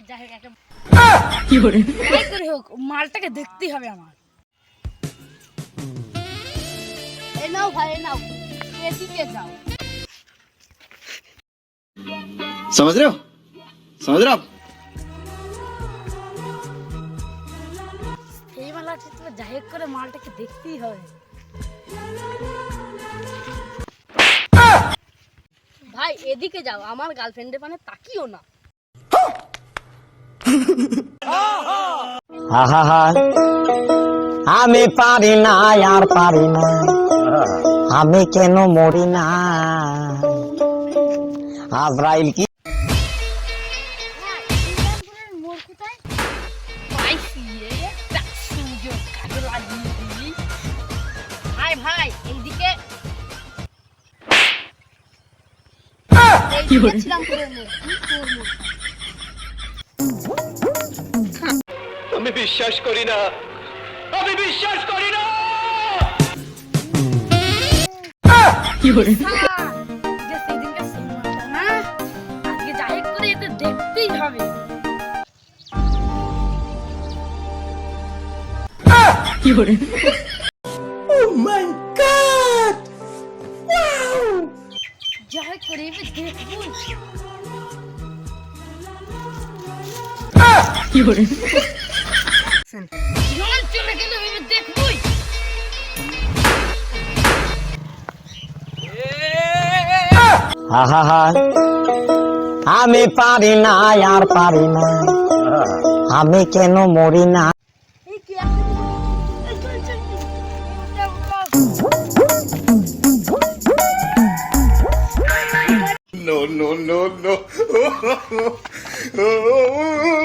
যাই হোক একটা যাই করে হোক মালটাকে দেখতেই হবে আমার। এ নাও ভাই এ নাও, এদিকে যাও। समझ रहे हो आप? এই মালটা তো যাই হোক করে মালটাকে দেখতেই হবে। ভাই এদিকে যাও, আমার গার্লফ্রেন্ডের মানে তাকিও না। আমি পারি না আর পারি না, আমি কেন মরি না। আজরাইল কি মোর কোথায় পাইছি একটা সুযোগ কাজে লাগিয়ে দিই। ভাই ভাই এইদিকে ছিলাম করে আমি বিশ্বাস করি না। সেদিনকার সিনেমাটা না, আজকে যাই হোক করে এটা দেখতেই হবে। যাই হোক করে এবার দেখবো। জল চলে গেল, এবার দেখবই। আমি পারি না আর পারি না, আমি কেন মরি না। এই কি No.